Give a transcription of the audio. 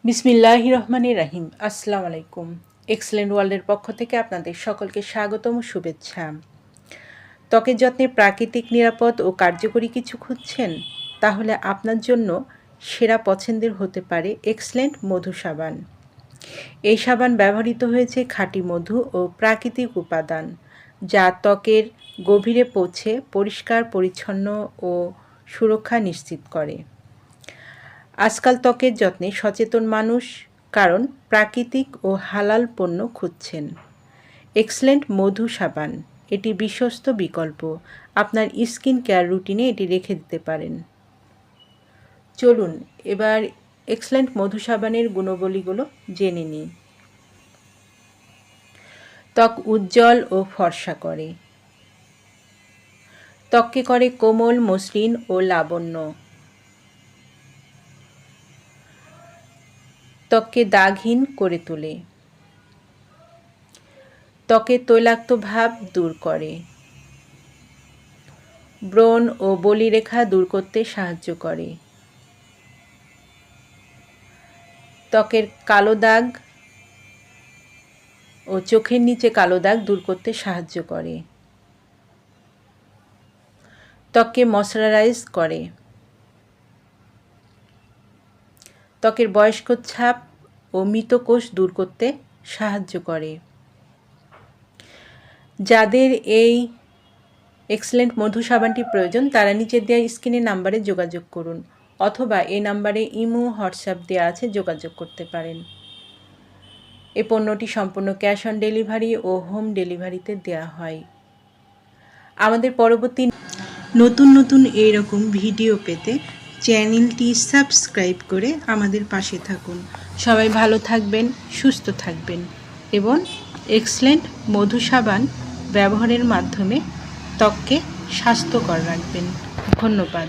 বিসমিল্লাহির রহমানির রহিম। আসসালামু আলাইকুম। এক্সেলেন্ট ওয়ার্ল্ডের পক্ষ থেকে আপনাদের সকলকে স্বাগতম ও শুভেচ্ছা। ত্বকের যত্নে প্রাকৃতিক, নিরাপদ ও কার্যকরী কিছু খুঁজছেন? তাহলে আপনার জন্য সেরা পছন্দের হতে পারে এক্সেলেন্ট মধু সাবান। এই সাবান ব্যবহৃত হয়েছে খাঁটি মধু ও প্রাকৃতিক উপাদান, যা ত্বকের গভীরে পৌঁছে পরিষ্কার, পরিচ্ছন্ন ও সুরক্ষা নিশ্চিত করে। আজকাল ত্বকের যত্নে সচেতন মানুষ, কারণ প্রাকৃতিক ও হালাল পণ্য খুঁজছেন। এক্সেলেন্ট মধু সাবান এটি বিশ্বস্ত বিকল্প। আপনার স্কিন কেয়ার রুটিনে এটি রেখে দিতে পারেন। চলুন এবার এক্সেলেন্ট মধু সাবানের গুণাবলীগুলো জেনে নিই। ত্বক উজ্জ্বল ও ফর্সা করে। ত্বককে করে কোমল, মসৃণ ও লাবণ্য। ত্বককে দাগহীন করে তোলে। ত্বকের তৈলাক্ত ভাব দূর করে। ব্রণ ও বলিরেখা দূর করতে সাহায্য করে। ত্বকের কালো দাগ ও চোখের নিচে কালো দাগ দূর করতে সাহায্য করে। ত্বককে ময়শ্চারাইজ করে। ত্বকের বয়স্ক ছাপ ও মৃত কোষ দূর করতে সাহায্য করে। যাদের এই এক্সেলেন্ট মধু সাবানটি প্রয়োজন, তারা নিচের দেওয়া স্ক্রিনের নাম্বারে যোগাযোগ করুন, অথবা এই নাম্বারে ইমো, হোয়াটসঅ্যাপ দেওয়া আছে, যোগাযোগ করতে পারেন। এই পণ্যটি সম্পূর্ণ ক্যাশ অন ডেলিভারি ও হোম ডেলিভারিতে দেওয়া হয়। আমাদের পরবর্তী নতুন নতুন এইরকম ভিডিও পেতে চ্যানেলটি সাবস্ক্রাইব করে আমাদের পাশে থাকুন। সবাই ভালো থাকবেন, সুস্থ থাকবেন এবং এক্সেলেন্ট মধু সাবান ব্যবহারের মাধ্যমে ত্বককে স্বাস্থ্যকর রাখবেন। ধন্যবাদ।